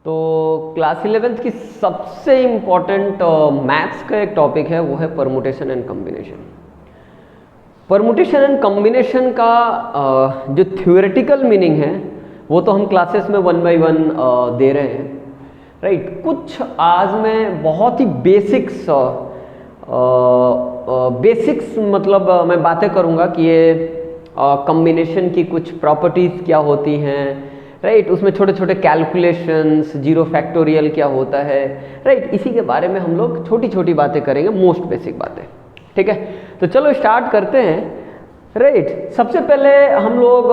तो class 11th की सबसे इम्पॉर्टेंट मैथ्स का एक टॉपिक है, वो है permutation and combination. Permutation and combination का जो थ्योरेटिकल मीनिंग है वो तो हम क्लासेस में 1 by 1 दे रहे हैं, राइट। कुछ आज मैं बहुत ही बेसिक्स मतलब मैं बातें करूँगा कि ये कॉम्बिनेशन की कुछ प्रॉपर्टीज़ क्या होती हैं, राइट। उसमें छोटे छोटे कैलकुलेशंस, जीरो फैक्टोरियल क्या होता है, राइट। इसी के बारे में हम लोग छोटी छोटी बातें करेंगे, मोस्ट बेसिक बातें, ठीक है। तो चलो स्टार्ट करते हैं, राइट। सबसे पहले हम लोग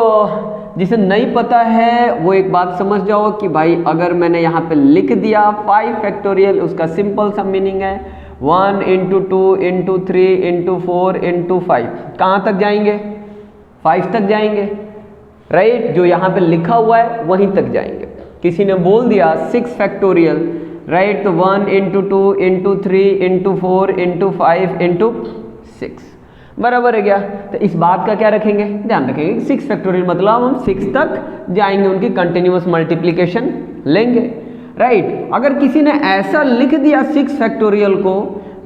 जिसे नहीं पता है वो एक बात समझ जाओ कि भाई अगर मैंने यहाँ पे लिख दिया 5 फैक्टोरियल, उसका सिंपल सा मीनिंग है 1 × 2 × 3 × 4 × 5। कहाँ तक जाएंगे? 5 तक जाएंगे, राइट। जो यहाँ पे लिखा हुआ है वहीं तक जाएंगे। किसी ने बोल दिया 6 फैक्टोरियल, राइट, तो 1 × 2 × 3 × 4 × 5 × 6 बराबर है क्या? तो इस बात का क्या रखेंगे, ध्यान रखेंगे 6 फैक्टोरियल मतलब हम 6 तक जाएंगे, उनकी कंटिन्यूअस मल्टीप्लिकेशन लेंगे, राइट। अगर किसी ने ऐसा लिख दिया 6 फैक्टोरियल को,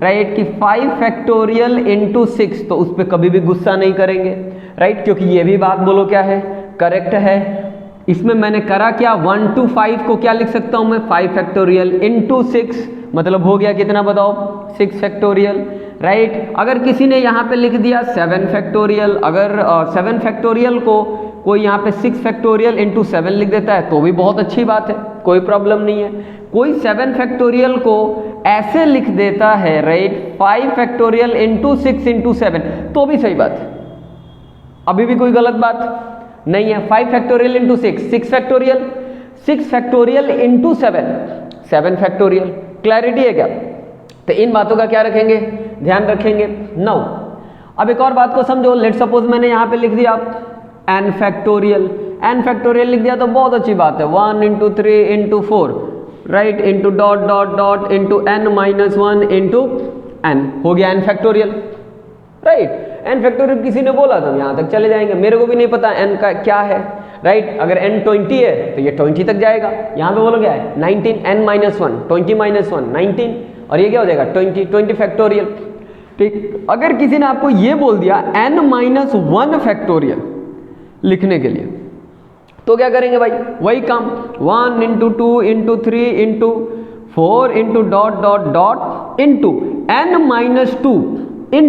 राइट, कि 5 फैक्टोरियल × 6, तो उस पर कभी भी गुस्सा नहीं करेंगे, राइट, क्योंकि ये भी बात बोलो क्या है, करेक्ट है। इसमें मैंने करा क्या, 1 to 5 को क्या लिख सकता हूं मैं, 5 फैक्टोरियल × 6, मतलब हो गया कितना बताओ, 6 फैक्टोरियल, राइट। अगर किसी ने यहाँ पे लिख दिया 7 फैक्टोरियल, अगर 7 फैक्टोरियल को कोई यहाँ पे 6 फैक्टोरियल × 7 लिख देता है तो भी बहुत अच्छी बात है, कोई प्रॉब्लम नहीं है। कोई 7 फैक्टोरियल को ऐसे लिख देता है, राइट, 5 फैक्टोरियल × 6 × 7, तो भी सही बात है, अभी भी कोई गलत बात नहीं है। 5 factorial × 6, 6 factorial, 6 factorial × 7, 7 factorial. Clarity है क्या? तो इन बातों का क्या रखेंगे, ध्यान रखेंगे। नाउ अब एक और बात को समझो। लेट सपोज मैंने यहाँ पे लिख दिया n फैक्टोरियल, n फैक्टोरियल लिख दिया तो बहुत अच्छी बात है, 1 × 3 × 4, राइट, × ... × n - 1 × n, हो गया n factorial, right. n factorial किसी ने बोला तो यहाँ तक चले जाएंगे, मेरे को भी नहीं पता n का क्या है, राइट। अगर n 20 है तो ये 20 तक जाएगा। यहाँ पे बोलो क्या है, 19, n - 1, 20 - 1 19, और ये क्या हो जाएगा 20 फैक्टोरियल, ठीक। अगर किसी ने आपको ये बोल दिया n - 1 फैक्टोरियल लिखने के लिए, तो क्या करेंगे भाई, वही काम, 1 × 2 × 3 × 4 × ... × n - 2 ×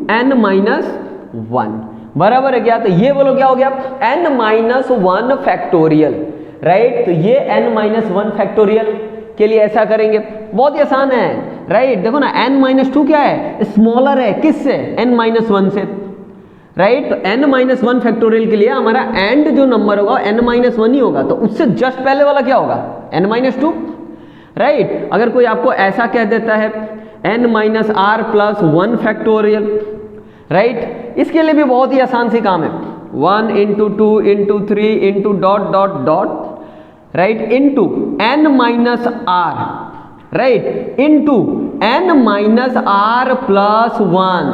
n - 1 बराबर है क्या? तो ये बोलो क्या हो गया, n - 1 फैक्टोरियल, राइट। तो ये n - 1 फैक्टोरियल के लिए ऐसा करेंगे, बहुत ही आसान है, राइट। देखो ना n - 2 क्या है, स्मॉलर है, किससे, n - 1 से, राइट। तो n - 1 फैक्टोरियल के लिए हमारा एंड जो नंबर होगा n - 1 ही होगा, तो उससे जस्ट पहले वाला क्या होगा, n - 2, राइट। अगर कोई आपको ऐसा कह देता है n - r + 1 फैक्टोरियल, राइट, इसके लिए भी बहुत ही आसान सी काम है, 1 × 2 × 3 × ... right, into n - r, right, into n - r + 1,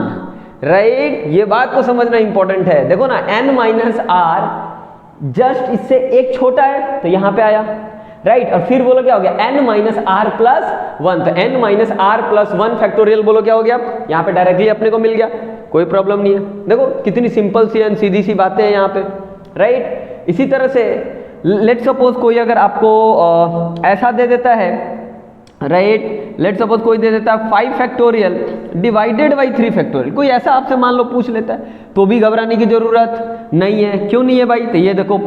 right. ये बात को समझना इंपॉर्टेंट है। देखो ना n - r जस्ट इससे एक छोटा है तो यहाँ पे आया, राइट। और फिर बोलो क्या हो गया, n - r + 1, तो n - r + 1 फैक्टोरियल बोलो क्या हो गया, यहाँ पे डायरेक्टली अपने को मिल गया, कोई प्रॉब्लम नहीं है। देखो कितनी सिंपल सी एंड सीधी सी बातें हैं यहाँ पे, राइट। इसी तरह से लेट सपोज कोई अगर आपको ऐसा दे देता है, राइट, लेट सपोज कोई दे देता है 5 फैक्टोरियल डिवाइडेड बाई 3 फैक्टोरियल, कोई ऐसा आपसे मान लो पूछ लेता है, तो भी घबराने की जरूरत नहीं है। क्यों नहीं है भाई? तो ये देखो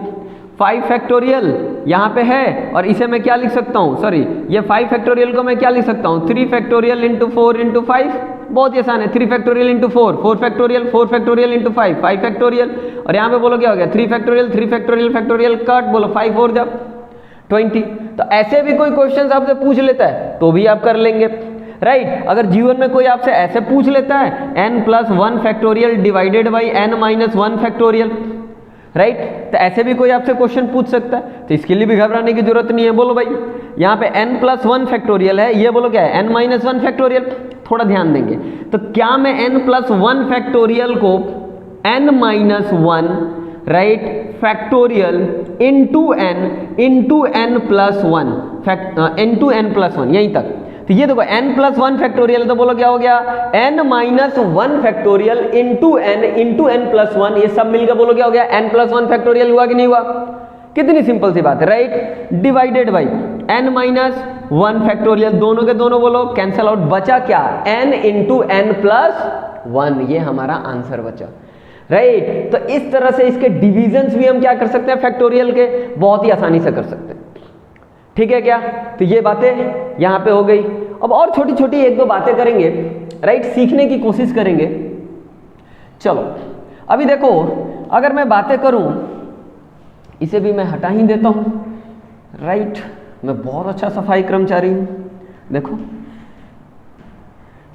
5 फैक्टोरियल यहाँ पे है, और इसे मैं क्या लिख सकता हूँ, सॉरी, ये 5 फैक्टोरियल को मैं क्या लिख सकता हूँ, 3 फैक्टोरियल × 4 × 5, बहुत ही आसान है, 3 फैक्टोरियल × 4, 4 फैक्टोरियल, 4 फैक्टोरियल × 5, 5 फैक्टोरियल, और यहाँ पे बोलो क्या हो गया, 3 फैक्टोरियल, 3 फैक्टोरियल, फैक्टोरियल कट, बोलो 5 4 जब 20। तो ऐसे भी कोई क्वेश्चन आपसे पूछ लेता है तो भी आप कर लेंगे, राइट। अगर जीवन में कोई आपसे ऐसे पूछ लेता है n + 1 factorial divided by n - 1 factorial, right, तो ऐसे भी कोई आपसे क्वेश्चन पूछ सकता है, तो इसके लिए भी घबराने की जरूरत नहीं है। बोलो भाई यहाँ पे n + 1 फैक्टोरियल है, ये बोलो क्या है, n - 1 फैक्टोरियल। थोड़ा ध्यान देंगे, तो क्या मैं n + 1 फैक्टोरियल को n - 1, right factorial into N plus one into N plus one, यहीं तक। तो ये देखो n प्लस वन फैक्टोरियल, तो बोलो क्या हो गया n minus one factorial into N plus one, ये सब मिलकर बोलो क्या हो गया n प्लस वन फैक्टोरियल, हुआ कि नहीं हुआ? कितनी सिंपल सी बात है, right. Divided by n minus one factorial, दोनों के दोनों बोलो कैंसल आउट, बचा क्या n into N plus one, ये हमारा आंसर बचा, राइट। तो इस तरह से इसके डिविजन्स भी हम क्या कर सकते हैं फैक्टोरियल के, बहुत ही आसानी से कर सकते हैं, ठीक है क्या? तो ये बातें यहां पे हो गई। अब और छोटी छोटी एक दो बातें करेंगे, राइट, सीखने की कोशिश करेंगे। चलो अभी देखो, अगर मैं बातें करूं, इसे भी मैं हटा ही देता हूं, राइट। मैं बहुत अच्छा सफाई कर्मचारी हूं, देखो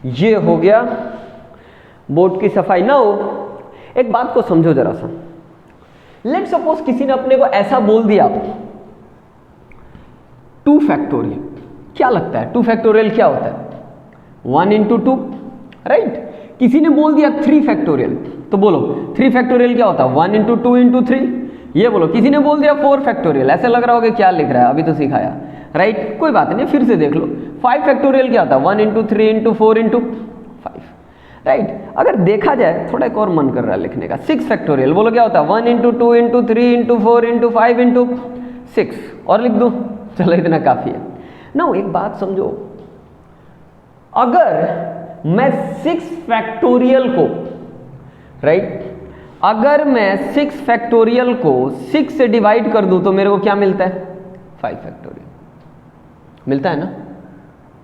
ये हो गया बोर्ड की सफाई। ना हो, एक बात को समझो जरा सा, लेट सपोज किसी ने अपने को ऐसा बोल दिया 2 फैक्टोरियल, क्या लगता है 2 फैक्टोरियल क्या होता है? 1 इंटू 2, राइट। किसी ने बोल दिया 3 फैक्टोरियल, तो बोलो 3 फैक्टोरियल क्या होता है? 1 इंटू 2 इंटू 3, ये बोलो। किसी ने बोल दिया 4 फैक्टोरियल, ऐसे लग रहा होगा क्या लिख रहा है, अभी तो सिखाया, राइट। कोई बात नहीं, फिर से देख लो। 5 फैक्टोरियल क्या होता है? 1 इंटू 3 इंटू 4 इंटू 5, राइट। अगर देखा जाए, थोड़ा एक और मन कर रहा है लिखने का, 6 फैक्टोरियल, बोलो क्या होता है? 1 into 2 into 3 into 4 into 5 into 6, और लिख दो, चलो इतना काफी है ना। एक बात समझो, अगर मैं 6 फैक्टोरियल को, राइट, अगर मैं 6 फैक्टोरियल को 6 से डिवाइड कर दूं तो मेरे को क्या मिलता है? 5 फैक्टोरियल मिलता है ना?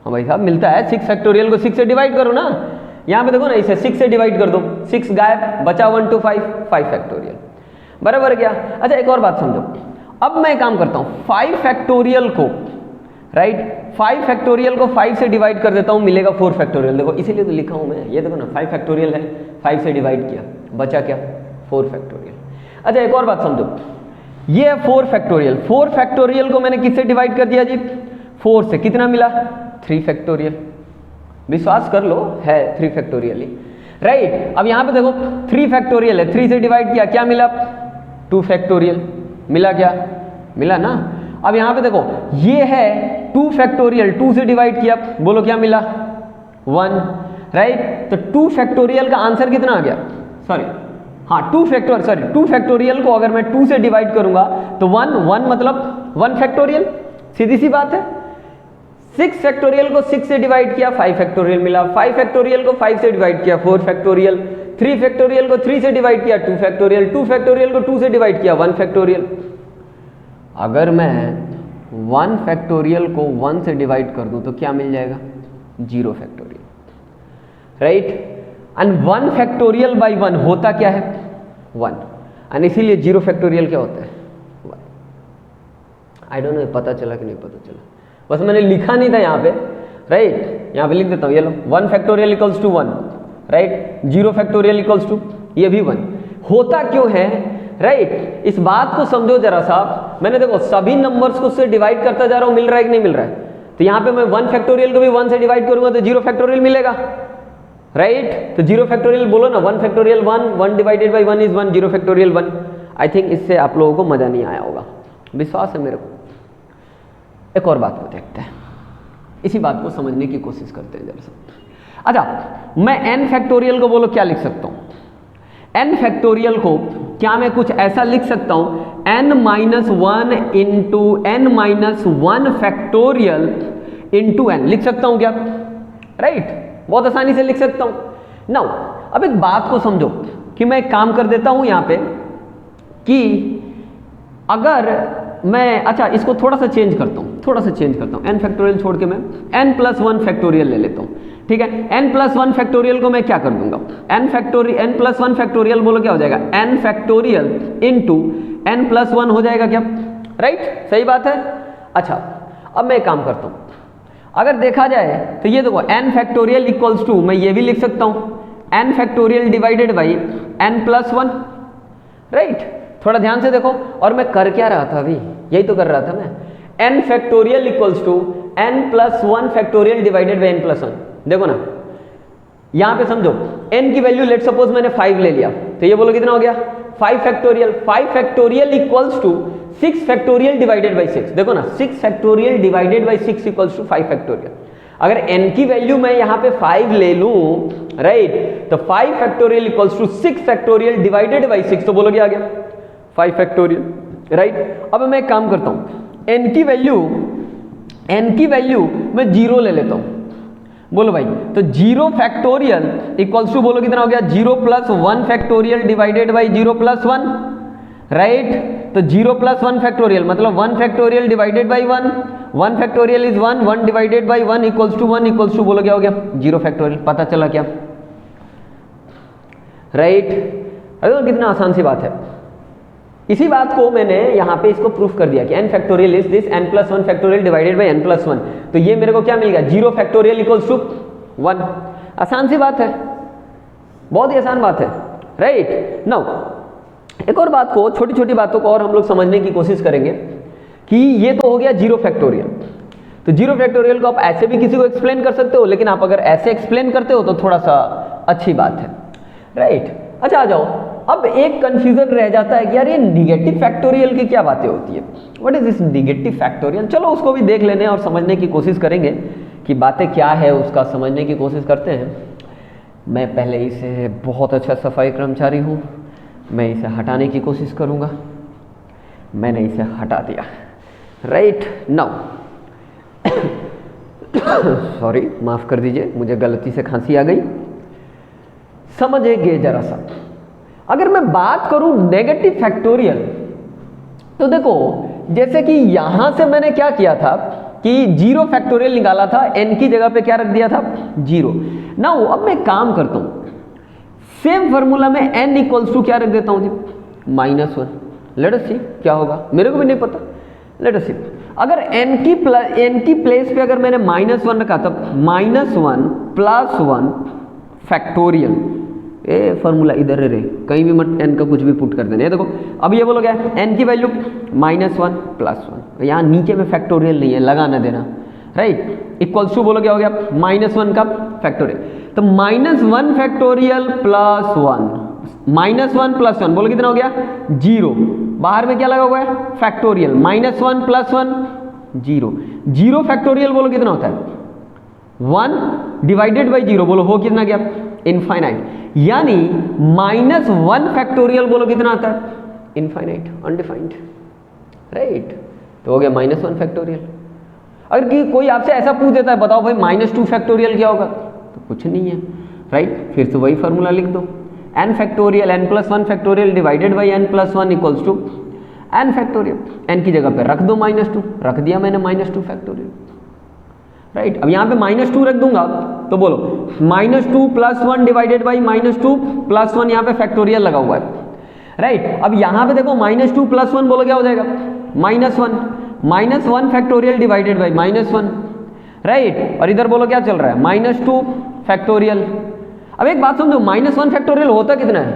हाँ भाई साहब मिलता है। 6 फैक्टोरियल को 6 से डिवाइड करो ना, यहां पे देखो ना, इसे 6 से डिवाइड कर दो, 6 गायब, बचा 1 to 5 फैक्टोरियल, बराबर क्या? अच्छा एक और बात समझो, अब मैं काम करता हूं 5 फैक्टोरियल को, राइट, 5 फैक्टोरियल को 5 से डिवाइड कर देता हूं, मिलेगा 4 फैक्टोरियल। देखो इसीलिए तो लिखा हूं मैं, ये देखो ना 5 फैक्टोरियल है, 5 से डिवाइड किया, बचा क्या? 4 फैक्टोरियल। अच्छा एक और बात समझो, ये है 4 फैक्टोरियल, 4 फैक्टोरियल को मैंने किससे डिवाइड कर दिया जी? 4 से, कितना मिला? 3 फैक्टोरियल। विश्वास कर लो है 3 फैक्टोरियल ही, राइट। अब यहां पे देखो 3 फैक्टोरियल है, 3 से डिवाइड किया, क्या मिला? 2 फैक्टोरियल, मिला क्या? मिला ना। अब यहां पे देखो ये है 2 फैक्टोरियल, 2 से डिवाइड किया, बोलो क्या मिला? 1, राइट। तो 2 फैक्टोरियल का आंसर कितना आ गया? सॉरी हाँ 2 फैक्टोरियल को अगर मैं 2 से डिवाइड करूंगा तो 1 मतलब 1 फैक्टोरियल, सीधी सी बात है। 6 फैक्टोरियल को 6 से डिवाइड किया, 5 फैक्टोरियल मिला। 5 फैक्टोरियल को 5 से डिवाइड किया, 4 फैक्टोरियल। 3 फैक्टोरियल को 3 से डिवाइड किया, 2 फैक्टोरियल। 2 फैक्टोरियल को 2 से डिवाइड किया, 1 फैक्टोरियल। अगर मैं 1 फैक्टोरियल को 1 से डिवाइड कर दूं तो क्या मिल जाएगा? 0 factorial, right. And 1 factorial by 1 होता क्या है? 1, एंड इसीलिए 0 फैक्टोरियल क्या होता है? 1। आई डोंट नो पता चला कि नहीं पता चला, बस मैंने लिखा नहीं था यहाँ पे, राइट। यहाँ पे लिख देता हूँ, ये लो 1 factorial equals to 1, right. 0 factorial equals to ये भी 1। होता क्यों है, राइट। इस बात को समझो जरा सा। मैंने देखो सभी नंबर्स को उससे डिवाइड करता जा रहा हूँ, मिल रहा है कि नहीं मिल रहा है? तो यहाँ पे मैं 1 फैक्टोरियल को भी 1 से डिवाइड करूंगा तो 0 फैक्टोरियल मिलेगा, राइट। तो 0 फैक्टोरियल बोलो ना, 1 factorial 1 divided by 1 is 1, 0 factorial 1। I think इससे आप लोगों को मजा नहीं आया होगा, विश्वास है मेरे को। एक और बात को देखते हैं, इसी बात को समझने की कोशिश करते हैं जरा सा। अच्छा मैं n फैक्टोरियल को बोलो क्या लिख सकता हूं? n फैक्टोरियल को क्या मैं कुछ ऐसा लिख सकता हूं, n minus 1 into n minus 1 factorial into n लिख सकता हूं क्या? राइट, बहुत आसानी से लिख सकता हूं। नाउ अब एक बात को समझो कि मैं एक काम कर देता हूं यहां पे कि अगर मैं, अच्छा इसको थोड़ा सा चेंज करता हूं, n फैक्टोरियल छोड़ के मैं n प्लस 1 फैक्टोरियल ले लेता हूं, ठीक है। n प्लस 1 फैक्टोरियल को मैं क्या कर दूंगा, n प्लस 1 फैक्टोरियल बोलो क्या हो जाएगा, n factorial into n plus 1 हो जाएगा क्या? राइट, सही बात है। अच्छा अब मैं एक काम करता हूं, अगर देखा जाए तो ये देखो n फैक्टोरियल इक्वल्स टू, मैं ये भी लिख सकता हूं n factorial divided by n plus 1, right. थोड़ा ध्यान से देखो, और मैं कर क्या रहा था अभी, यही तो कर रहा था मैं, n factorial equals to n plus 1 factorial divided by n plus 1। देखो ना यहां पे समझो n की वैल्यू लेट सपोज मैंने 5 ले लिया, तो ये बोलो कितना हो गया 5 factorial, 5 factorial equals to 6 factorial divided by 6। देखो ना 6 factorial divided by 6 equals to 5 factorial. अगर n की वैल्यू मैं यहाँ पे 5 ले लूं, राइट, तो 5 factorial equals to 6 factorial divided by 6, तो बोलोगे आ गया 5 फैक्टोरियल, राइट। अब मैं एक काम करता हूं, n की वैल्यू मैं 0 ले लेता हूं, बोलो भाई, तो 0 फैक्टोरियल इक्वल्स टू बोलो कितना हो गया 0 plus 1 factorial divided by 0 plus 1, right. तो 0 प्लस 1 फैक्टोरियल मतलब 1 factorial divided by 1, 1 factorial is 1, 1 divided by 1 equals to 1 equals to बोलो क्या हो गया 0 फैक्टोरियल। पता चला क्या, राइट। अरे कितना आसान सी बात है। इसी बात को मैंने यहाँ पे इसको प्रूफ कर दिया कि n factorial is this n plus 1 factorial divided by n plus 1, तो ये मेरे को क्या मिल गया 0 फैक्टोरियल इक्वल्स टू 1। आसान सी बात है, बहुत ही आसान बात है, राइट। नाउ एक और बात को, छोटी छोटी बातों को और हम लोग समझने की कोशिश करेंगे कि ये तो हो गया 0 फैक्टोरियल। तो 0 फैक्टोरियल को आप ऐसे भी किसी को एक्सप्लेन कर सकते हो, लेकिन आप अगर ऐसे एक्सप्लेन करते हो तो थोड़ा सा अच्छी बात है, राइट। अच्छा आ जाओ, अब एक कंफ्यूजन रह जाता है कि यार ये निगेटिव फैक्टोरियल की क्या बातें होती है, what is this negative factorial. चलो उसको भी देख लेने और समझने की कोशिश करेंगे कि बातें क्या है, उसका समझने की कोशिश करते हैं। मैं पहले इसे बहुत अच्छा सफाई कर्मचारी हूँ, मैं इसे हटाने की कोशिश करूँगा। मैंने इसे हटा दिया, राइट। नाउ सॉरी, माफ़ कर दीजिए, मुझे गलती से खांसी आ गई। समझिए जरा सा, अगर मैं बात करूं नेगेटिव फैक्टोरियल, तो देखो जैसे कि यहां से मैंने क्या किया था कि 0 फैक्टोरियल निकाला था, n की जगह पे क्या रख दिया था 0। नाउ अब मैं काम करता हूं, सेम फॉर्मूला में n इक्वल्स टू क्या रख देता हूं जी -1। लेट अस सी क्या होगा, मेरे को भी नहीं पता, लेट अस सी। अगर n की प्लेस पे अगर मैंने -1 रखा तब -1 प्लस 1 फैक्टोरियल, ये फॉर्मूला इधर रहे, कहीं भी मत n का कुछ भी पुट कर देना। ये देखो अब ये बोलो क्या है, n की वैल्यू -1 प्लस 1, यहाँ नीचे में फैक्टोरियल नहीं है, लगा ना देना, राइट। इक्वल्स टू बोलो क्या हो गया -1 का फैक्टोरियल, तो -1 फैक्टोरियल प्लस 1, -1 प्लस 1 बोलो कितना हो गया 0, बाहर में क्या लगा हुआ है फैक्टोरियल, -1 प्लस 1 0 फैक्टोरियल बोलो कितना होता है 1 डिवाइडेड बाई 0, बोलो हो कितना गया इनफाइनाइट, यानी -1 फैक्टोरियल बोलो कितना आता है इनफाइनाइट, अनडिफाइंड, राइट। तो हो गया -1 फैक्टोरियल। अगर कि कोई आपसे ऐसा पूछ देता है बताओ भाई -2 फैक्टोरियल क्या होगा, तो कुछ नहीं है, राइट। फिर से वही फॉर्मूला लिख दो, n factorial n plus 1 factorial divided by n plus 1 equals to n factorial. n की जगह पे रख दो -2, रख दिया मैंने -2 फैक्टोरियल, राइट। अब यहाँ पे -2 रख दूंगा तो बोलो -2 प्लस 1 डिवाइडेड बाई -2 प्लस 1, यहाँ पे फैक्टोरियल लगा हुआ है, राइट। अब यहाँ पे देखो -2 प्लस 1 बोलो क्या हो जाएगा -1 फैक्टोरियल डिवाइडेड बाई -1, राइट। और इधर बोलो क्या चल रहा है -2 फैक्टोरियल। अब एक बात समझो, -1 फैक्टोरियल होता कितना है,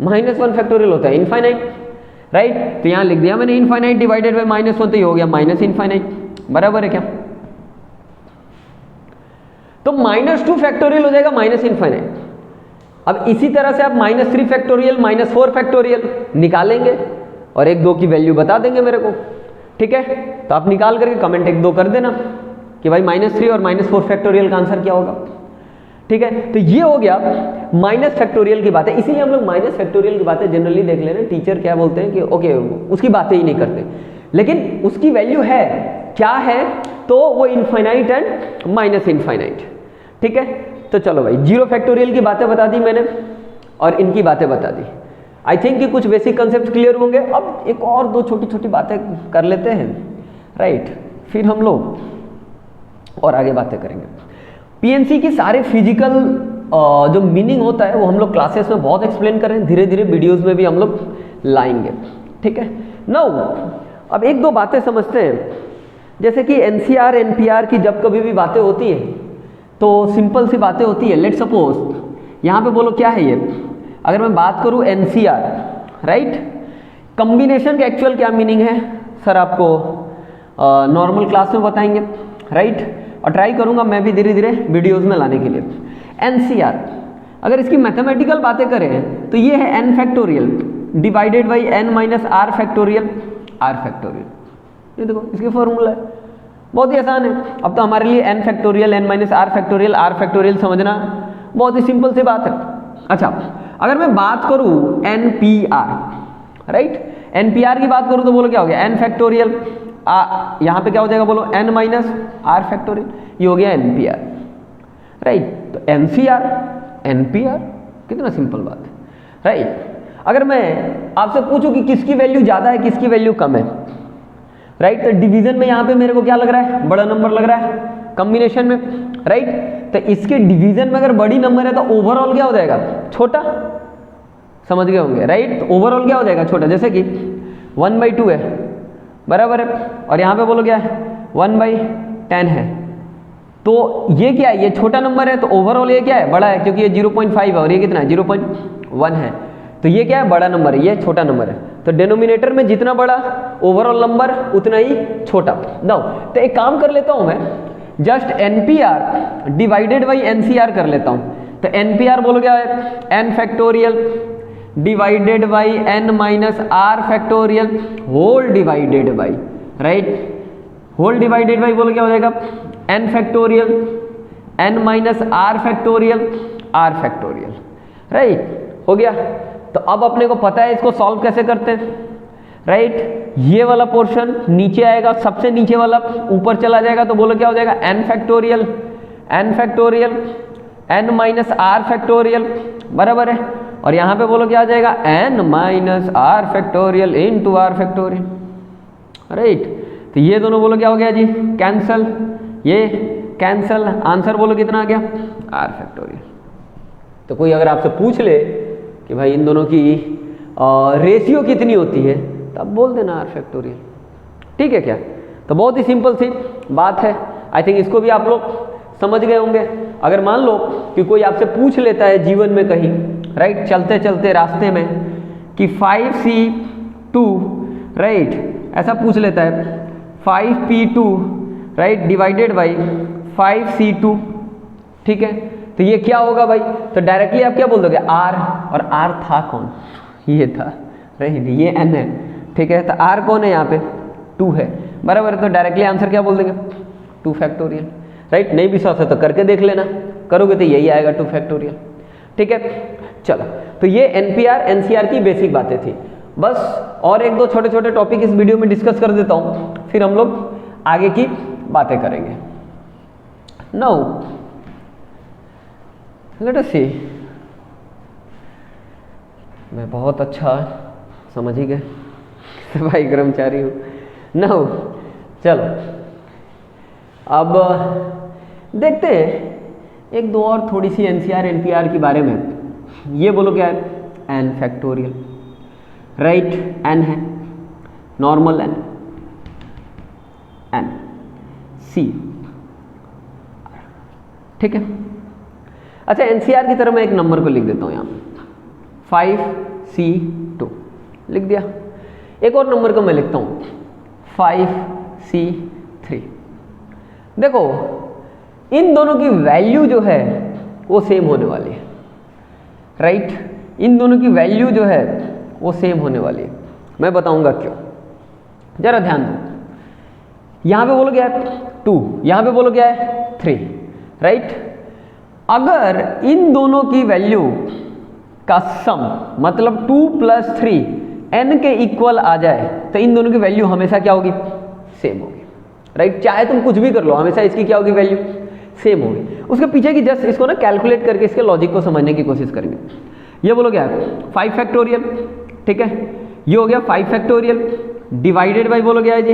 -1 फैक्टोरियल होता है इनफाइनाइट, राइट। तो यहाँ लिख दिया मैंने इनफाइनाइट डिवाइडेड बाई -1, तो ये हो गया माइनस इनफाइनाइट, बराबर है क्या। तो -2 फैक्टोरियल हो जाएगा माइनस इनफाइनाइट। अब इसी तरह से आप -3 फैक्टोरियल -4 फैक्टोरियल निकालेंगे और 1 2 की वैल्यू बता देंगे मेरे को, ठीक है। तो आप निकाल करके कमेंट 1 2 कर देना कि भाई -3 और -4 फैक्टोरियल का आंसर क्या होगा, ठीक है। तो ये हो गया माइनस फैक्टोरियल की बात है, इसीलिए हम लोग माइनस फैक्टोरियल की बातें जनरली देख ले रहे हैं। टीचर क्या बोलते हैं कि ओके उसकी बातें ही नहीं करते, लेकिन उसकी वैल्यू है क्या है, तो वो इनफाइनाइट एंड माइनस इनफाइनाइट, ठीक है। तो चलो भाई 0 फैक्टोरियल की बातें बता दी मैंने और इनकी बातें बता दी। आई थिंक कि कुछ बेसिक कंसेप्ट क्लियर होंगे। अब एक और 2 छोटी छोटी बातें कर लेते हैं, राइट, फिर हम लोग और आगे बातें करेंगे। पीएनसी की सारे फिजिकल जो मीनिंग होता है वो हम लोग क्लासेस में बहुत एक्सप्लेन करें, धीरे धीरे वीडियोस में भी हम लोग लाएंगे, ठीक है। नाउ अब 1 2 बातें समझते हैं, जैसे कि एनसीआर एनपीआर की जब कभी भी बातें होती है तो सिंपल सी बातें होती है। लेट सपोज यहाँ पे बोलो क्या है ये, अगर मैं बात करूँ एनसीआर, राइट, कॉम्बिनेशन का एक्चुअल क्या मीनिंग है सर आपको नॉर्मल क्लास में बताएंगे, राइट, और ट्राई करूंगा मैं भी धीरे धीरे वीडियोस में लाने के लिए। एनसीआर अगर इसकी मैथमेटिकल बातें करें तो ये है n factorial divided by n minus R factorial, R factorial. ये देखो इसके फॉर्मूला है, बहुत ही आसान है। अब तो हमारे लिए n factorial, n minus R factorial, R factorial समझना बहुत ही सिंपल सी बात है। अच्छा, अगर मैं बात करूं NPR, राइट, NPR की बात करूं तो बोलो क्या हो गया, n फैक्टोरियल, यहाँ पे क्या हो जाएगा बोलो, n माइनस आर फैक्टोरियल, ये हो गया NPR, राइट। तो NCR, NPR, कितना सिंपल बात है, राइट। अगर मैं आपसे पूछूं कि किसकी वैल्यू ज़्यादा है किसकी वैल्यू कम है, राइट, तो डिवीजन में यहाँ पे मेरे को क्या लग रहा है, बड़ा नंबर लग रहा है कॉम्बिनेशन में, राइट। तो इसके डिवीजन में अगर बड़ी नंबर है तो ओवरऑल क्या हो जाएगा, छोटा, समझ गए होंगे, राइट। तो ओवरऑल क्या हो जाएगा, छोटा। जैसे कि 1/2 है, बराबर है, और यहाँ पे बोलो क्या है, 1/10 है, तो ये क्या है, ये छोटा नंबर है, तो ओवरऑल ये क्या है, बड़ा है, क्योंकि ये 0.5 है और ये कितना है, 0.1 है, तो ये क्या है, बड़ा नंबर है, ये छोटा नंबर है। तो डिनोमिनेटर में जितना बड़ा ओवरऑल नंबर उतना ही छोटा। नाउ तो एक काम कर लेता हूं मैं, just NPR divided by NCR कर लेता हूं। तो NPR बोलो क्या है, n factorial divided by n minus R factorial whole divided by, right, whole divided by बोलो क्या हो जाएगा, n factorial n minus R factorial, R factorial, right, हो गया। तो अब अपने को पता है इसको सॉल्व कैसे करते हैं, राइट। ये वाला पोर्शन नीचे आएगा, सबसे नीचे वाला ऊपर चला जाएगा, तो बोलो क्या हो जाएगा, n factorial n minus R factorial, बराबर है, और यहाँ पे बोलो क्या आ जाएगा, n minus R factorial into R factorial, right. तो ये दोनों बोलो क्या हो गया जी, कैंसल, ये कैंसल, आंसर बोलो कितना आ गया, आर फैक्टोरियल। तो कोई अगर आपसे पूछ ले कि भाई इन दोनों की रेशियो कितनी होती है, तो आप बोल देना आर फैक्टोरियल, ठीक है क्या। तो बहुत ही सिंपल सी बात है, आई थिंक इसको भी आप लोग समझ गए होंगे। अगर मान लो कि कोई आपसे पूछ लेता है जीवन में कहीं, राइट, चलते चलते रास्ते में कि 5C2, राइट, ऐसा पूछ लेता है 5P2, right, divided by 5C2, ठीक है, तो ये क्या होगा भाई, तो डायरेक्टली आप क्या बोल दोगे, आर, और आर था कौन, ये था, राइट, ये n है, ठीक है, तो आर कौन है यहाँ पे, 2 है, बराबर है, तो डायरेक्टली आंसर क्या बोल देंगे, 2 फैक्टोरियल, राइट। नहीं विश्वास है तो करके देख लेना, करोगे तो यही आएगा 2 फैक्टोरियल, ठीक है। चलो, तो ये NPR NCR की बेसिक बातें थी, बस और एक दो छोटे छोटे टॉपिक इस वीडियो में डिस्कस कर देता हूँ, फिर हम लोग आगे की बातें करेंगे। नाउ लेट अस सी, मैं बहुत अच्छा समझ ही गए, सफाई कर्मचारी हूँ। नाउ चलो अब देखते हैं एक दो और थोड़ी सी NCR NPR के बारे में। ये बोलो क्या है, n फैक्टोरियल, राइट, n है, नॉर्मल n, n c, ठीक है। अच्छा, NCR की तरह मैं एक नंबर को लिख देता हूँ यहाँ पे, 5C2 लिख दिया। एक और नंबर को मैं लिखता हूँ 5C3। देखो इन दोनों की वैल्यू जो है वो सेम होने वाली है, राइट, इन दोनों की वैल्यू जो है वो सेम होने वाली है। मैं बताऊंगा क्यों, जरा ध्यान दो। यहाँ पे बोलो क्या है 2, यहाँ पे बोलो क्या है 3, राइट। अगर इन दोनों की वैल्यू का सम मतलब 2 + 3 n के इक्वल आ जाए तो इन दोनों की वैल्यू हमेशा क्या होगी, सेम होगी, राइट। चाहे तुम कुछ भी कर लो, हमेशा इसकी क्या होगी, वैल्यू सेम होगी। उसके पीछे की जस्ट इसको ना कैलकुलेट करके इसके लॉजिक को समझने की कोशिश करेंगे। ये बोलो क्या है 5 फैक्टोरियल, ठीक है, ये हो गया 5 फैक्टोरियल डिवाइडेड बाई बोलो क्या है जी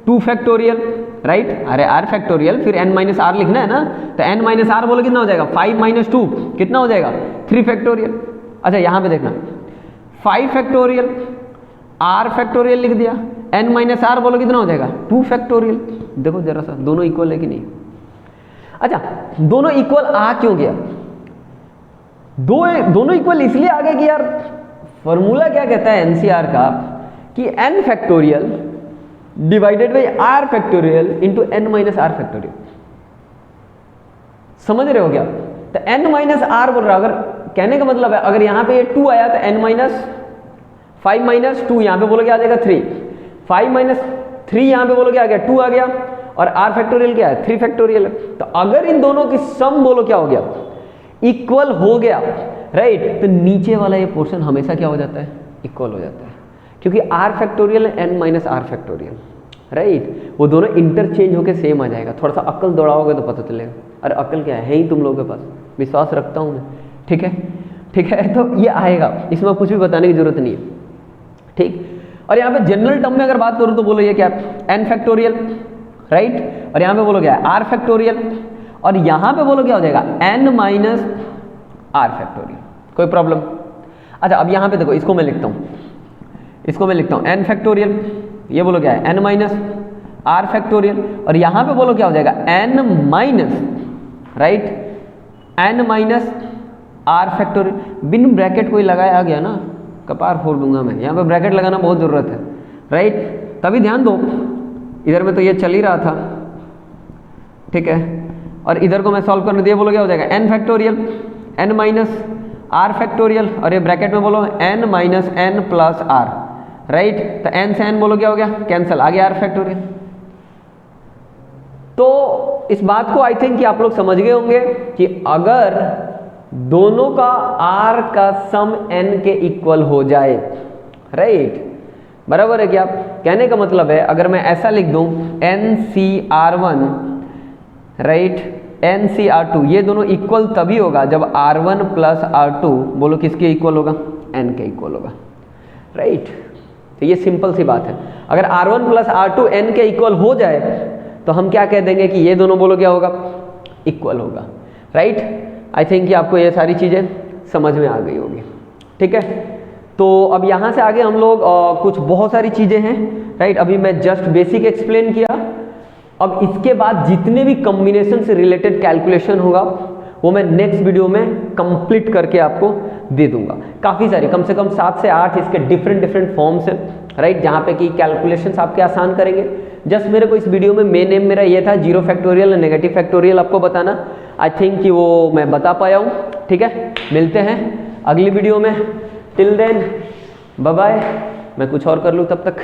2 फैक्टोरियल, राइट। अरे r फैक्टोरियल फिर n माइनस आर लिखना है ना, तो n माइनस आर बोलो कितना हो जाएगा, 5 - 2 कितना हो जाएगा 3 फैक्टोरियल। अच्छा यहाँ पे देखना 5 फैक्टोरियल r फैक्टोरियल लिख दिया, n माइनस आर बोलो कितना हो जाएगा 2 फैक्टोरियल। देखो जरा सा दोनों इक्वल है कि नहीं। अच्छा दोनों इक्वल आ क्यों गया, दोनों इक्वल इसलिए आ गए कि यार फॉर्मूला क्या कहता है NCR का कि n factorial divided by r factorial into n minus R factorial. समझ रहे हो क्या, तो n माइनस आर बोल रहा है, अगर कहने का मतलब है अगर यहाँ पे ये 2 आया तो n माइनस 5 माइनस 2 यहाँ पे बोलोगे आ जाएगा 3, 5 माइनस 3 यहाँ पे बोलोगे आ गया 2 आ गया, और r फैक्टोरियल क्या है 3 फैक्टोरियल है। तो अगर इन दोनों की सम बोलो क्या हो गया, इक्वल हो गया, राइट, तो नीचे वाला ये पोर्शन हमेशा क्या हो जाता है, इक्वल हो जाता है, क्योंकि r factorial n minus r factorial, right, वो दोनों इंटरचेंज होकर सेम आ जाएगा। थोड़ा सा अक्ल दौड़ाओगे तो पता चलेगा। अरे अक्ल क्या है ही तुम लोगों के पास, विश्वास रखता हूँ मैं, ठीक है, ठीक है, तो ये आएगा, इसमें कुछ भी बताने की जरूरत नहीं है, ठीक। और यहाँ पे जनरल टर्म में अगर बात करूँ तो बोलो ये क्या है, n फैक्टोरियल, राइट, और यहाँ पे बोलो क्या है r फैक्टोरियल, और यहाँ पे बोलो क्या हो जाएगा n माइनस r फैक्टोरियल। कोई प्रॉब्लम? अच्छा अब यहाँ पे देखो, इसको मैं लिखता हूँ, इसको मैं लिखता हूँ n फैक्टोरियल, ये बोलो क्या है n माइनस r फैक्टोरियल, और यहाँ पे बोलो क्या हो जाएगा n minus, right, n minus r factorial. बिन ब्रैकेट कोई लगाया गया ना, कपार फोड़ दूंगा मैं, यहाँ पे ब्रैकेट लगाना बहुत ज़रूरत है, राइट, तभी ध्यान दो, इधर में तो ये चल ही रहा था, ठीक है, और इधर को मैं सॉल्व करने दिया, बोलो क्या हो जाएगा n factorial, n minus r factorial, और ये ब्रैकेट में बोलो n minus n plus r, right, तो n से n बोलो क्या हो गया, कैंसिल, आ गया r फैक्टोरियल। तो इस बात को आई थिंक कि आप लोग समझ गए होंगे कि अगर दोनों का r का सम n के इक्वल हो जाए, राइट, बराबर है क्या? कहने का मतलब है अगर मैं ऐसा लिख दूं NCR1, राइट, NCR2, ये दोनों इक्वल तभी होगा जब R1 प्लस R2 बोलो किसके इक्वल होगा, n के इक्वल होगा, राइट। तो ये सिंपल सी बात है, अगर R1 प्लस R2 n के इक्वल हो जाए तो हम क्या कह देंगे कि ये दोनों बोलो क्या होगा, इक्वल होगा, राइट। आई थिंक कि आपको ये सारी चीज़ें समझ में आ गई होगी, ठीक है। तो अब यहाँ से आगे हम लोग कुछ बहुत सारी चीज़ें हैं, राइट, अभी मैं जस्ट बेसिक एक्सप्लेन किया। अब इसके बाद जितने भी कॉम्बिनेशन से रिलेटेड कैलकुलेशन होगा वो मैं नेक्स्ट वीडियो में कंप्लीट करके आपको दे दूंगा। काफ़ी सारे, कम से कम 7 से 8 इसके डिफरेंट फॉर्म्स हैं, राइट, जहाँ पे कि कैलकुलेशंस आपके आसान करेंगे। जस्ट मेरे को इस वीडियो में मेन एम मेरा ये था, जीरो फैक्टोरियल और नेगेटिव फैक्टोरियल आपको बताना। आई थिंक कि वो मैं बता पाया हूँ, ठीक है। मिलते हैं अगली वीडियो में, टिल देन बाय बाय। मैं कुछ और कर लूँ तब तक।